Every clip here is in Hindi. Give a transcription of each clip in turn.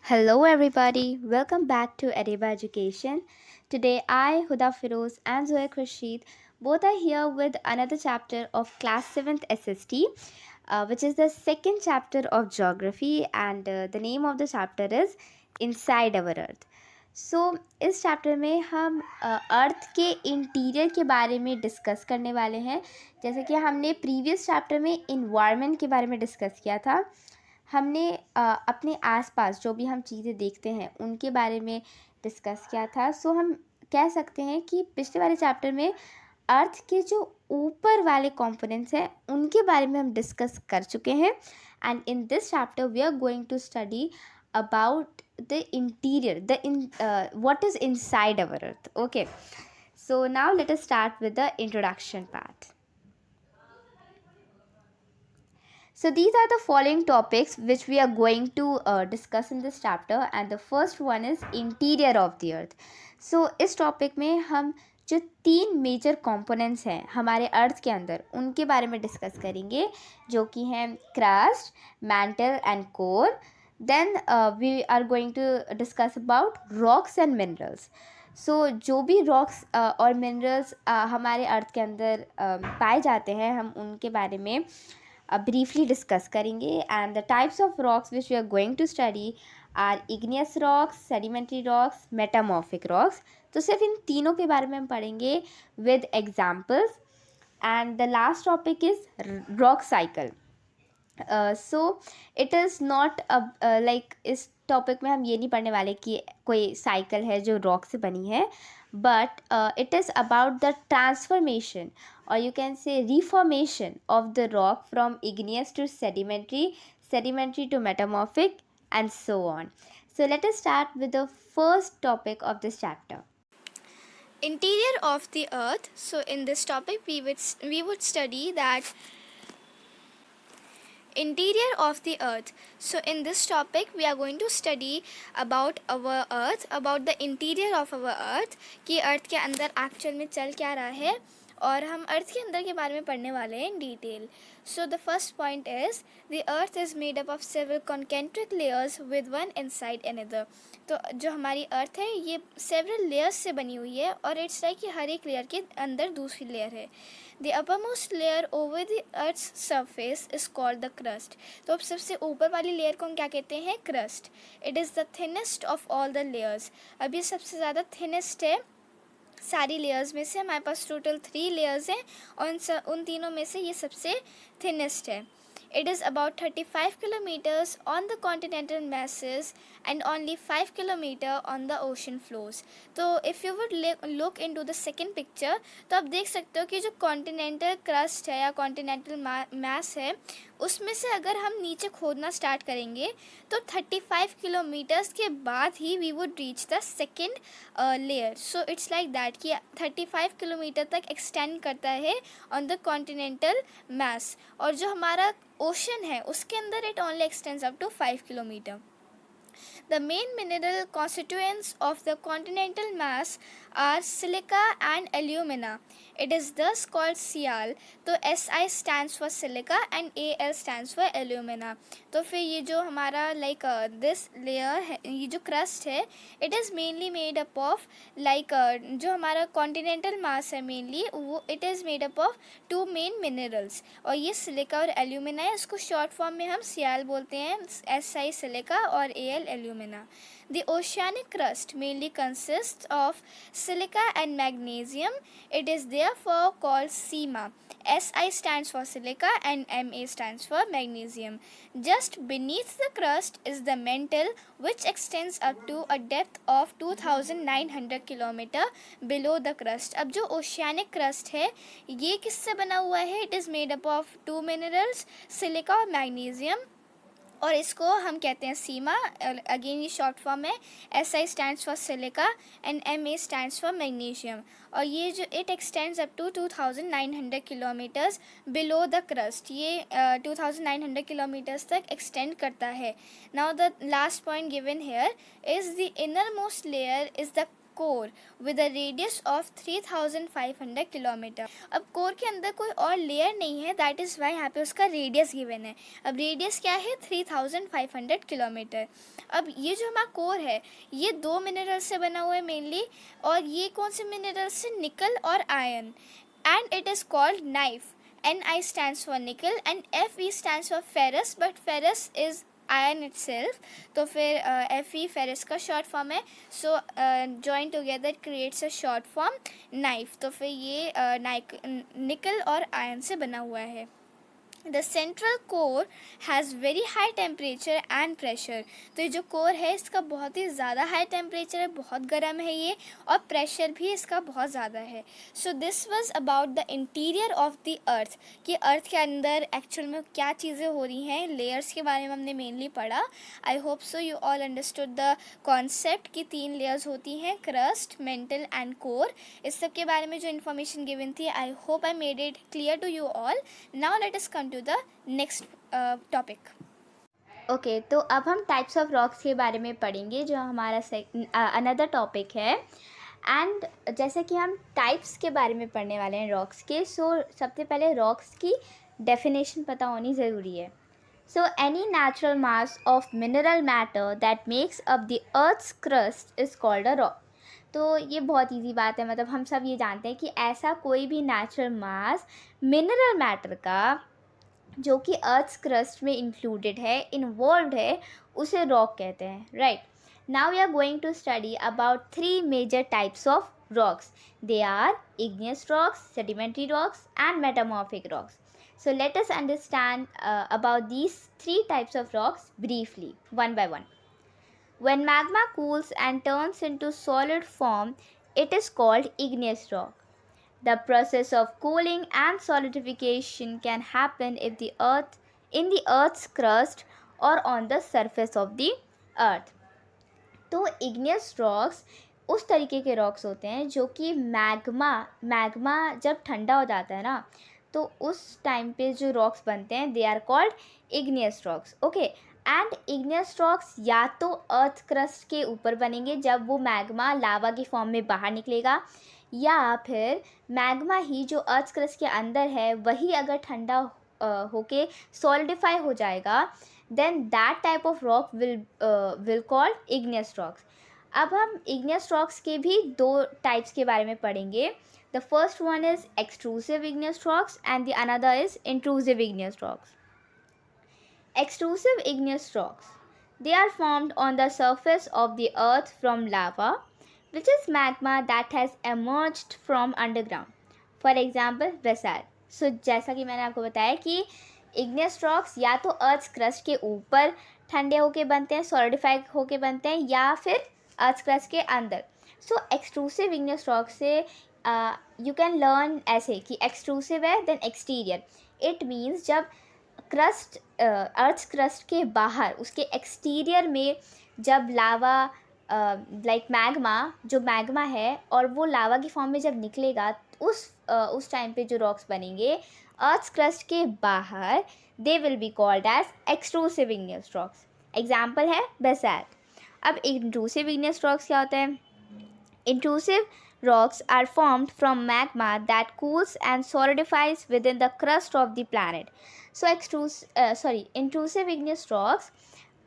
Hello, everybody. Welcome back to Ariba Education. Today, I, Huda Firoz, and Zoya Rashid both are here with another chapter of Class 7th SST, which is the second chapter of Geography, and the name of the chapter is Inside Our Earth. सो इस चैप्टर में हम अर्थ के इंटीरियर के बारे में डिस्कस करने वाले हैं। जैसे कि हमने प्रीवियस चैप्टर में इन्वायरमेंट के बारे में डिस्कस किया था। हमने अपने आसपास जो भी हम चीज़ें देखते हैं उनके बारे में डिस्कस किया था। सो हम कह सकते हैं कि पिछले वाले चैप्टर में अर्थ के जो ऊपर वाले कंपोनेंट्स हैं उनके बारे में हम डिस्कस कर चुके हैं। And in this chapter we are going to study about the interior, what is inside our earth. Okay, so now let us start with the introduction part. So these are the following topics which we are going to discuss in this chapter, and the first one is interior of the earth. So इस topic में हम जो तीन मेजर कंपोनेंट्स हैं हमारे अर्थ के अंदर उनके बारे में डिस्कस करेंगे, जो कि हैं crust, mantle and core. Then we are going to discuss about rocks and minerals. So जो भी rocks और minerals हमारे अर्थ के अंदर पाए जाते हैं हम उनके बारे में briefly discuss करेंगे. And the types of rocks which we are going to study are igneous rocks, sedimentary rocks, metamorphic rocks. तो सिर्फ इन तीनों के बारे में हम पढ़ेंगे with examples. And the last topic is rock cycle. So it is not like इस टॉपिक में हम ये नहीं पढ़ने वाले कि कोई साइकिल है जो रॉक से बनी है, but it is about the transformation और you can say reformation of the rock from igneous to sedimentary, sedimentary to metamorphic and so on. So let us start with the first topic of this chapter. Interior of the earth. So in this topic we would study that interior of the earth. So in this topic we are going to study about our earth, about the interior of our earth, कि अर्थ के अंदर एक्चुअल में चल क्या रहा है और हम अर्थ के अंदर के बारे में पढ़ने वाले हैं in detail. So the first point is the earth is made up of several concentric layers with one inside another. तो जो हमारी अर्थ है ये सेवरल लेयर्स से बनी हुई है और इट्स लाइक कि हर एक लेयर के अंदर दूसरी लेयर है. The uppermost layer over the earth's surface is called the crust. तो अब सबसे ऊपर वाली लेयर को हम क्या कहते हैं? Crust. It is the thinnest of all the layers. अब ये सबसे ज़्यादा थिनेस्ट है सारी लेयर्स में से. हमारे पास टोटल 3 लेयर्स हैं और उन तीनों में से ये सबसे थिनेस्ट है. It is about 35 kilometers on the continental masses and only 5 kilometer on the ocean floors. तो if you would look into the second picture तो आप देख सकते हो कि जो continental crust है या continental mass है उसमें से अगर हम नीचे खोदना स्टार्ट करेंगे तो 35 किलोमीटर्स के बाद ही we would reach the second layer. So it's like that कि 35 किलोमीटर तक एक्सटेंड करता है ऑन द कॉन्टिनेंटल मैस. और जो हमारा ओशन है उसके अंदर it only extends up to 5 kilometer. The main mineral constituents of the continental mass are silica and alumina. It is thus called Sial. तो Si stands for silica and Al stands for alumina. तो फिर ये जो हमारा like this layer है, ये जो crust है, it is mainly made up of like जो हमारा continental mass है mainly वो it is made up of 2 main minerals. और ये silica और alumina है. इसको short form में हम Sial बोलते हैं, Si silica और Al alumina. The oceanic crust mainly consists of silica and magnesium. It is therefore called SEMA. Si stands for silica and Ma stands for magnesium. Just beneath the crust is the mantle, which extends up to a depth of 2900 km below the crust. अब जो oceanic crust है ये किससे बना हुआ है? It is made up of 2 minerals, silica और magnesium. और इसको हम कहते हैं सीमा. अगेन ये शॉर्ट फॉर्म है. Si stands for silica and Ma stands for magnesium. और ये जो it extends up to 2900 kilometers below the crust. ये 2900 किलोमीटर्स तक एक्सटेंड करता है. Now the last point given here is the innermost layer is the core with a radius of 3500 kilometer. अब कोर के अंदर कोई और लेयर नहीं है, दैट इज़ वाई यहाँ पे उसका रेडियस गिवन है. अब रेडियस क्या है? 3500 किलोमीटर. अब ये जो हमारा कोर है ये दो मिनरल से बना हुआ है मेनली, और ये कौन से मिनरल से? निकल और iron. And it is called knife. Ni stands for nickel and Fe stands for ferrous, but ferrous is iron itself. तो फिर Fe ferrous का short form है, so join together creates a short form knife. तो फिर ये निकल और आयरन से बना हुआ है. The central core has very high temperature and pressure. तो ये जो कोर है इसका बहुत ही ज़्यादा हाई टेम्परेचर है, बहुत गर्म है ये, और प्रेशर भी इसका बहुत ज़्यादा है. सो this was about the interior of the earth, कि अर्थ के अंदर एक्चुअल में क्या चीज़ें हो रही हैं. लेयर्स के बारे में हमने मेनली पढ़ा. आई hope so you all understood the concept कि 3 लेयर्स होती हैं, क्रस्ट, मेंटल एंड कोर. इस सब के बारे में जो इन्फॉर्मेशन गिवन थी, I hope I made it clear to you all. Now let us come to the next topic. Okay तो अब हम टाइप्स ऑफ रॉक्स के बारे में पढ़ेंगे, जो हमारा अनदर टॉपिक है. एंड जैसे कि हम टाइप्स के बारे में पढ़ने वाले हैं रॉक्स के, सो सबसे पहले रॉक्स की डेफिनेशन पता होनी ज़रूरी है. So any natural mass of mineral matter that makes up the earth's crust is called a rock. तो ये बहुत इजी बात है, मतलब हम सब ये जानते हैं कि ऐसा कोई भी नेचुरल मास मिनरल मैटर का जो कि अर्थ क्रस्ट में इंक्लूडेड है, इन्वॉल्व है, उसे रॉक कहते हैं. Right. Now we are going to study about 3 major types of rocks. They are igneous rocks, sedimentary rocks and metamorphic rocks. So let us understand about these 3 types of rocks briefly, one by one. When magma cools and turns into solid form, it is called igneous rock. The process of cooling and solidification can happen if the earth in the earth's crust or on the surface of the earth. तो igneous rocks उस तरीके के रॉक्स होते हैं जो कि मैग्मा जब ठंडा हो जाता है ना, तो उस टाइम पे जो रॉक्स बनते हैं, they are called igneous rocks. Okay. And igneous rocks या तो अर्थ क्रस्ट के ऊपर बनेंगे जब वो मैग्मा लावा की फॉर्म में बाहर निकलेगा, या फिर मैग्मा ही जो अर्थ क्रस्ट के अंदर है वही अगर ठंडा होके सॉलिडिफाई हो जाएगा, then that type of rock will called igneous rocks. अब हम igneous रॉक्स के भी 2 टाइप्स के बारे में पढ़ेंगे. The first one is extrusive igneous rocks and the another is intrusive igneous rocks. Extrusive igneous rocks. They are formed on the surface of the earth from lava, which is magma that has emerged from underground. For example, basalt. So जैसा कि मैंने आपको बताया कि igneous rocks या तो अर्थ क्रस्ट के ऊपर ठंडे होके बनते हैं, सॉलिडिफाई होके बनते हैं, या फिर अर्थ क्रस्ट के अंदर. सो एक्सट्रूसिव igneous rocks से यू कैन लर्न ऐसे कि एक्सट्रूसिव है देन एक्सटीरियर. इट मीन्स जब क्रस्ट अर्थ क्रस्ट के बाहर उसके एक्सटीरियर में जब लावा लाइक जो मैग्मा है और वो लावा की फॉर्म में जब निकलेगा, उस टाइम पे जो रॉक्स बनेंगे अर्थ क्रस्ट के बाहर, they will be called as extrusive igneous rocks. Example है बेसाल्ट. अब इंट्रूसिव igneous रॉक्स क्या होता है? Intrusive rocks are formed from magma that cools and solidifies within the crust of the planet. So intrusive igneous rocks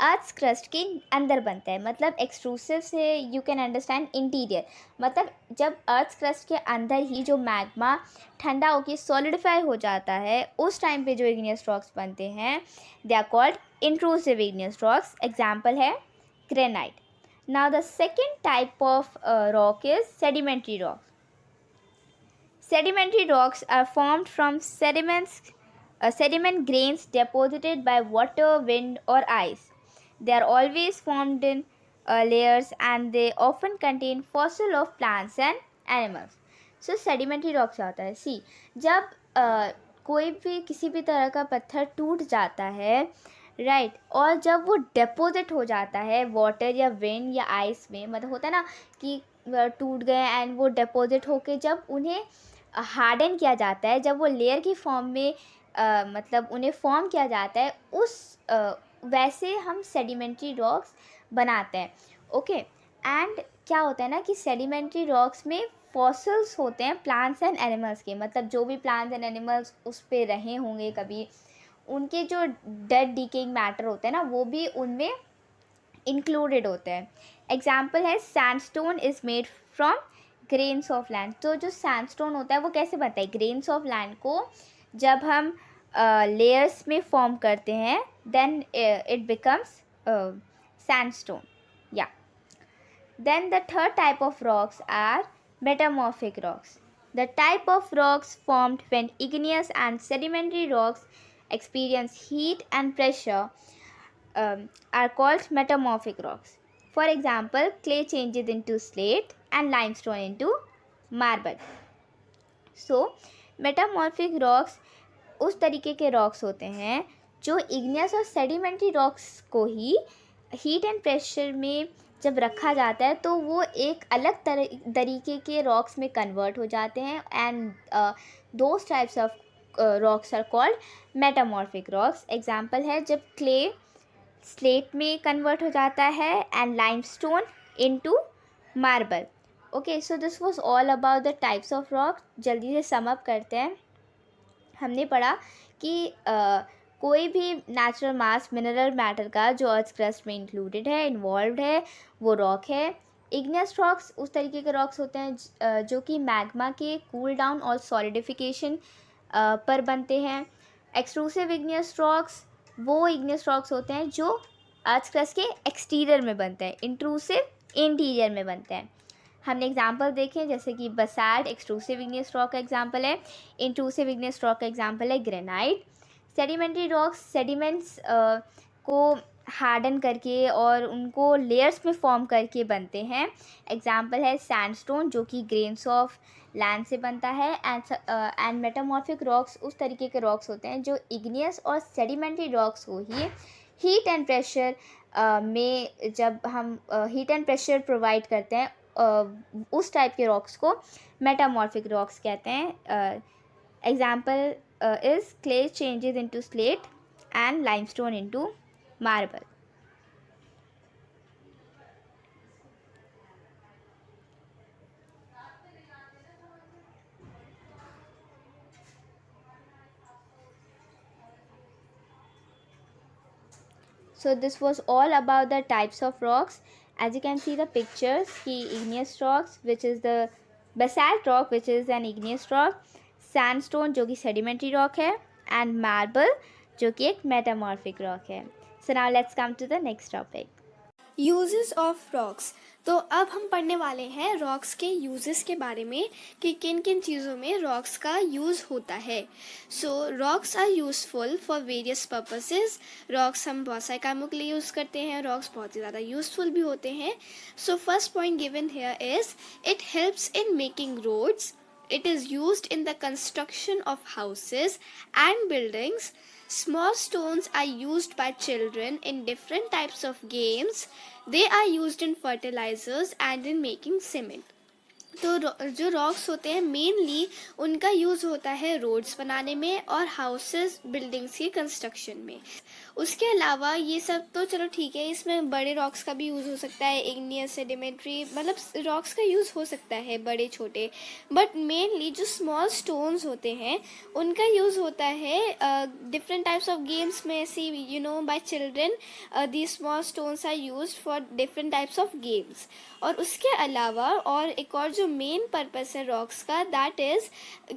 earth crust के अंदर बनता है. मतलब एक्सट्रूसिव से यू कैन अंडरस्टैंड इंटीरियर, मतलब जब अर्थ क्रस्ट के अंदर ही जो मैग्मा ठंडा होकर सॉलिडिफाई हो जाता है, उस टाइम पे जो igneous रॉक्स बनते हैं, they are called intrusive igneous rocks. Example है granite. Now the second type of rock is sedimentary rocks. Sedimentary rocks are formed from sediment grains deposited by water, wind or ice. They are always formed in layers and they often contain fossil of plants and animals. So sedimentary rocks क्या होता है? See, जब कोई भी किसी भी तरह का पत्थर टूट जाता है, राइट, और जब वो डिपॉजिट हो जाता है वाटर या विंड या आइस में, मतलब होता है ना कि टूट गए एंड वो डिपॉजिट होके जब उन्हें हार्डन किया जाता है, जब वो लेयर की फॉर्म में मतलब उन्हें फॉर्म किया जाता है, वैसे हम सेडिमेंट्री रॉक्स बनाते हैं. ओके. एंड क्या होता है ना कि सेडिमेंट्री रॉक्स में फॉसिल्स होते हैं प्लांट्स एंड एनिमल्स के, मतलब जो भी प्लांट्स एंड एनिमल्स उस पे रहे होंगे कभी, उनके जो डेड डिकेइंग मैटर होते हैं ना वो भी उनमें इंक्लूडेड होते हैं. एग्जाम्पल है sandstone is made from grains of land. तो जो सैंडस्टोन होता है वो कैसे बनता है? ग्रेन्स ऑफ लैंड को जब हम लेयर्स में फॉर्म करते हैं then it becomes sandstone. Yeah. Then the third type of rocks are metamorphic rocks. The type of rocks formed when igneous and sedimentary rocks experience heat and pressure are called metamorphic rocks. For example, clay changes into slate and limestone into marble. So, metamorphic rocks उस तरीके के रॉक्स होते हैं जो इग्नियस और सेडिमेंट्री रॉक्स को ही हीट एंड प्रेशर में जब रखा जाता है तो वो एक अलग तरीके के रॉक्स में कन्वर्ट हो जाते हैं. And those types of rocks are called metamorphic rocks. Example है जब क्ले स्लेट में कन्वर्ट हो जाता है and limestone into marble. Okay, so this was all about the types of rock. जल्दी से सम अप करते हैं. हमने पढ़ा कि कोई भी नेचुरल मास मिनरल मैटर का जो अर्थ क्रस्ट में इंक्लूडेड है, इन्वॉल्व है, वो रॉक है. इग्नियस रॉक्स उस तरीके के रॉक्स होते हैं जो कि मैग्मा के कूल डाउन और सॉलिडिफिकेशन पर बनते हैं. एक्सट्रूसिव इग्नियस रॉक्स वो इग्नियस रॉक्स होते हैं जो अर्थ क्रस्ट के एक्सटीरियर में बनते हैं. इंट्रूसिव इंटीरियर में बनते हैं. हमने एग्जाम्पल देखे जैसे कि बसाल्ट एक्सट्रूसिव इग्नियस रॉक का एग्जाम्पल है. इंट्रूसिव इग्नियस रॉक का एग्जाम्पल है ग्रेनाइट. सेडिमेंट्री रॉक्स सेडिमेंट्स को हार्डन करके और उनको लेयर्स में फॉर्म करके बनते हैं. एग्जाम्पल है सैंडस्टोन जो कि ग्रेन्स ऑफ लैंड से बनता है. एंड मेटामॉर्फिक रॉक्स उस तरीके के रॉक्स होते हैं जो इग्नियस और सेडिमेंट्री रॉक्स को ही हीट एंड प्रेशर में जब हम हीट एंड प्रेशर प्रोवाइड करते हैं उस टाइप के रॉक्स को मेटामॉर्फिक रॉक्स कहते हैं. Example is clay changes into slate and limestone into marble. So this was all about the types of rocks. As you can see the pictures, ki igneous rocks which is the basalt rock which is an igneous rock, sandstone जो कि sedimentary rock है, and marble जो कि एक metamorphic rock है. So now let's come to the next topic. Uses of rocks. तो अब हम पढ़ने वाले हैं रॉक्स के यूजेस के बारे में कि किन किन चीज़ों में रॉक्स का यूज़ होता है. So rocks are useful for various purposes. Rocks हम बहुत सारे कामों के लिए यूज़ करते हैं. रॉक्स बहुत ही ज़्यादा यूज़फुल भी होते हैं. So first point given here is it helps in making roads. It is used in the construction of houses and buildings. Small stones are used by children in different types of games. They are used in fertilizers and in making cement. तो जो रॉक्स होते हैं मेनली उनका यूज़ होता है रोड्स बनाने में और हाउसेस बिल्डिंग्स की कंस्ट्रक्शन में. उसके अलावा ये सब तो चलो ठीक है, इसमें बड़े रॉक्स का भी यूज़ हो सकता है. इग्नियस सेडिमेंट्री मतलब रॉक्स का यूज़ हो सकता है बड़े छोटे. बट मेनली जो स्मॉल स्टोन्स होते हैं उनका यूज़ होता है डिफरेंट टाइप्स ऑफ गेम्स में. ऐसे by children these small stones are used for different types of games. और उसके अलावा और एक और जो मेन पर्पस है रॉक्स का दैट इज़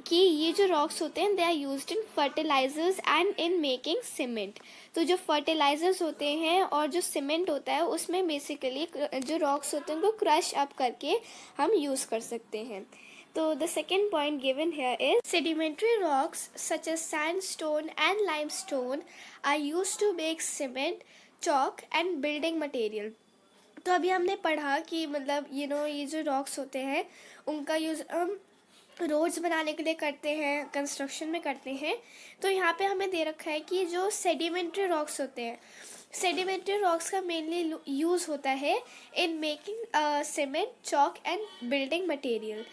कि ये जो रॉक्स होते हैं they are used in fertilizers and in making cement. तो जो फर्टिलाइजर्स होते हैं और जो सीमेंट होता है उसमें बेसिकली जो रॉक्स होते हैं उनको क्रश अप करके हम यूज़ कर सकते हैं. तो the second point given here is sedimentary rocks such as sandstone and limestone are used to make cement, chalk and building material. तो अभी हमने पढ़ा कि मतलब ये जो रॉक्स होते हैं उनका यूज़ हम रोड्स बनाने के लिए करते हैं, कंस्ट्रक्शन में करते हैं. तो यहाँ पे हमें दे रखा है कि जो सेडिमेंट्री रॉक्स होते हैं, सेडिमेंट्री रॉक्स का मेनली यूज़ होता है in making cement, chalk and building material.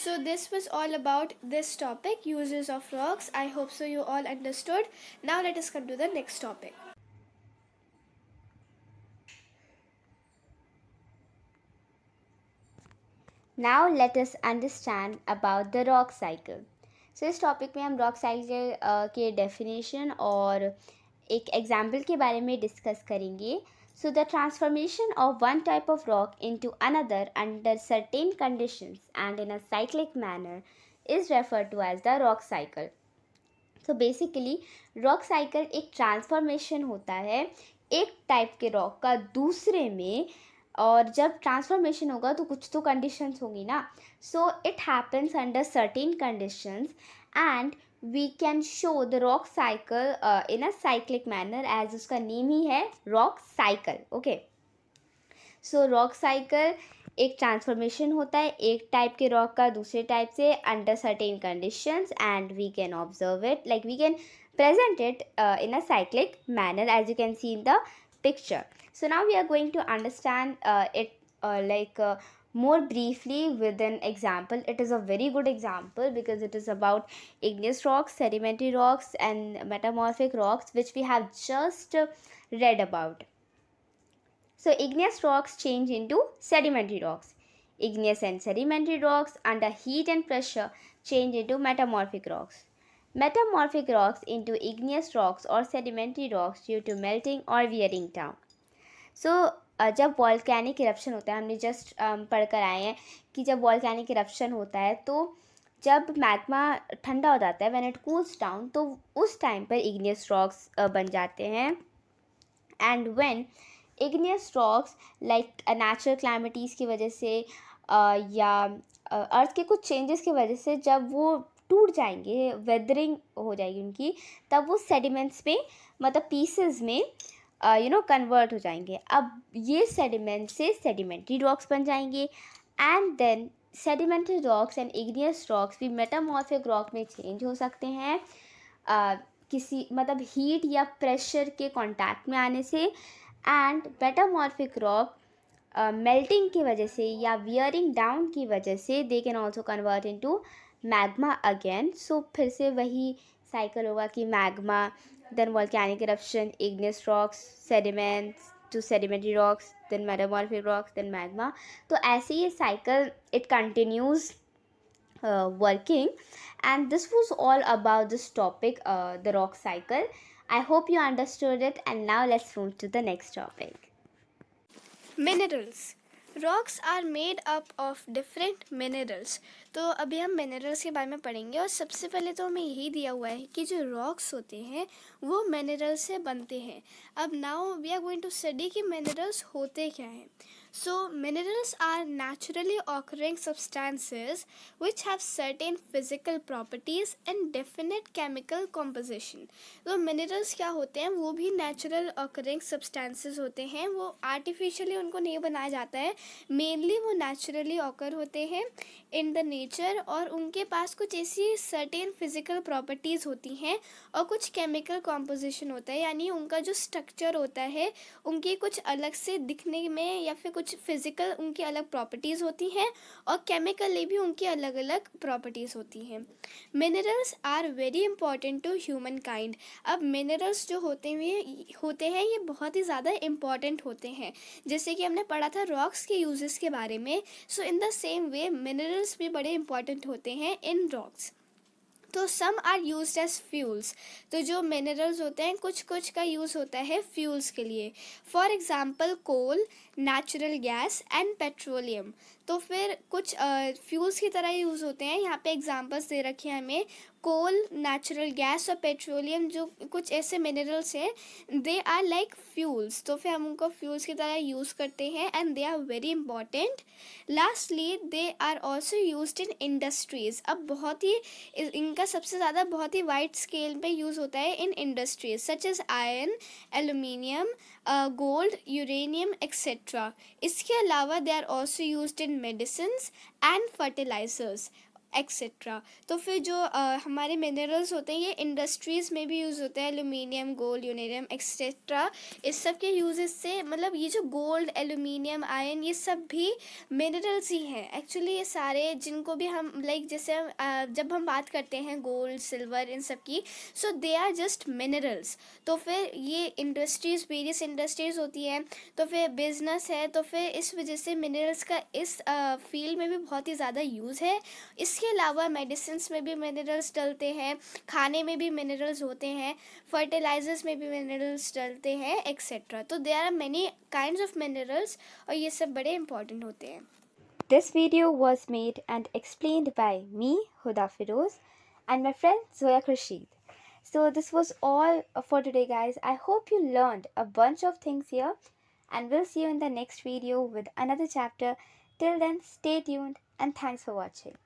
So this was all about this topic uses of rocks. I hope so you all understood. Now let us come to the next topic. Now let us understand about the rock cycle. So इस टॉपिक में हम रॉक साइकिल के डेफिनेशन और एक एग्जाम्पल के बारे में डिस्कस करेंगे. So the transformation of one type of rock into another under certain conditions and in a cyclic manner is referred to as the rock cycle. So basically rock cycle एक ट्रांसफॉर्मेशन होता है एक टाइप के रॉक का दूसरे में. और जब ट्रांसफॉर्मेशन होगा तो कुछ तो कंडीशंस होंगी ना. So it happens under certain conditions and we can show the rock cycle in a cyclic manner, as उसका नेम ही है rock cycle. Okay, so rock cycle एक ट्रांसफॉर्मेशन होता है एक टाइप के रॉक का दूसरे टाइप से under certain conditions and we can observe it, like we can present it in a cyclic manner, as you can see in the picture. So now we are going to understand it more briefly with an example. It is a very good example because it is about igneous rocks, sedimentary rocks and metamorphic rocks, which we have just read about. So igneous rocks change into sedimentary rocks. Igneous and sedimentary rocks under heat and pressure change into metamorphic rocks. Metamorphic rocks into igneous rocks or sedimentary rocks due to melting or wearing down. So जब वॉल्केनिक इरप्शन होता है, हमने जस्ट पढ़कर आए हैं कि जब वॉल्केनिक इरप्शन होता है तो जब मैग्मा ठंडा हो जाता है, व्हेन इट कूल्स डाउन, तो उस टाइम पर इग्नियस रॉक्स बन जाते हैं. And when igneous rocks like natural calamities की वजह से या अर्थ के कुछ चेंजेस की वजह से जब वो टूट जाएंगे, वेदरिंग हो जाएगी उनकी, तब वो सेडिमेंट्स में मतलब पीसेस में कन्वर्ट हो जाएंगे. अब ये सेडिमेंट से सेडिमेंट्री रॉक्स बन जाएंगे and then sedimentary rocks and igneous rocks भी मेटामॉर्फिक रॉक में चेंज हो सकते हैं किसी मतलब हीट या प्रेशर के कांटेक्ट में आने से. एंड मेटामॉर्फिक रॉक मेल्टिंग की वजह से या वियरिंग डाउन की वजह से they can also convert into magma again. So फिर से वही साइकिल होगा कि magma, then volcanic eruption, igneous rocks, sediments to sedimentary rocks, then metamorphic rocks, then magma. तो ऐसे ये cycle it continues working. And this was all about this topic, the rock cycle. I hope you understood it, and now let's move to the next topic. Minerals. Rocks are made up of different minerals. तो अभी हम मिनरल्स के बारे में पढ़ेंगे और सबसे पहले तो हमें यही दिया हुआ है कि जो रॉक्स होते हैं वो मिनरल से बनते हैं. अब now we are going to study कि मिनरल्स होते क्या हैं. So minerals are naturally occurring substances which have certain physical properties and definite chemical composition. तो minerals क्या होते हैं, वो भी natural occurring substances होते हैं. वो artificially उनको नहीं बनाया जाता है, mainly वो naturally occur होते हैं in the nature और उनके पास कुछ ऐसी certain physical properties होती हैं और कुछ chemical composition होता है, यानी उनका जो structure होता है उनकी कुछ अलग से दिखने में या फिर कुछ फिजिकल उनकी अलग प्रॉपर्टीज़ होती हैं और केमिकली भी उनकी अलग अलग प्रॉपर्टीज़ होती हैं. Minerals are very important to humankind. अब मिनरल्स जो होते हैं ये बहुत ही ज़्यादा इम्पॉर्टेंट होते हैं. जैसे कि हमने पढ़ा था रॉक्स के यूजेस के बारे में, so in the same way minerals भी बड़े इंपॉर्टेंट होते हैं इन रॉक्स. तो some are used as fuels. तो जो मिनरल्स होते हैं कुछ कुछ का यूज़ होता है फ्यूल्स के लिए. For example coal, natural gas and petroleum. तो फिर कुछ फ्यूल्स की तरह यूज़ होते हैं. यहाँ पे एग्जांपल्स दे रखे हैं हमें. कोल, नेचुरल गैस और पेट्रोलियम जो कुछ ऐसे मिनरल्स हैं, दे आर लाइक फ्यूल्स. तो फिर हम उनको फ्यूल्स की तरह यूज़ करते हैं and they are very important. Lastly they are also used in industries. अब बहुत ही इनका सबसे ज़्यादा बहुत ही वाइड स्केल पे यूज़ होता है in industries such as iron, aluminium, gold, uranium etcetera. इसके अलावा they are also used in medicines and fertilisers. Etcetera. तो फिर जो हमारे मिनरल्स होते हैं ये इंडस्ट्रीज़ में भी यूज़ होते हैं, एल्यूमिनियम, गोल्ड, यूरेनियम एक्सेट्रा। इस सब के यूजेस से मतलब ये जो गोल्ड, एल्यूमिनियम, आयरन, ये सब भी मिनरल्स ही हैं एक्चुअली। ये सारे जिनको भी हम लाइक जैसे जब हम बात करते हैं गोल्ड, सिल्वर, इन सब की, सो दे आर जस्ट मिनरल्स। तो फिर ये इंडस्ट्रीज़, वेरियस इंडस्ट्रीज़ होती हैं, तो फिर बिजनेस है, तो फिर इस वजह से मिनरल्स का इस फील्ड में भी बहुत ही ज़्यादा यूज़ है। इसके अलावा मेडिसिन्स में भी मिनरल्स डलते हैं, खाने में भी मिनरल्स होते हैं, फर्टिलाइजर्स में भी मिनरल्स डलते हैं एक्सेट्रा। तो there are many kinds of minerals और ये सब बड़े इंपॉर्टेंट होते हैं। This video was made and explained by me, Huda Firoz, and my friend Zoya Khurshid. So this was all for today, guys. I hope you learned a bunch of things here, and we'll see you in the next video with another chapter. Till then, stay tuned and thanks for watching.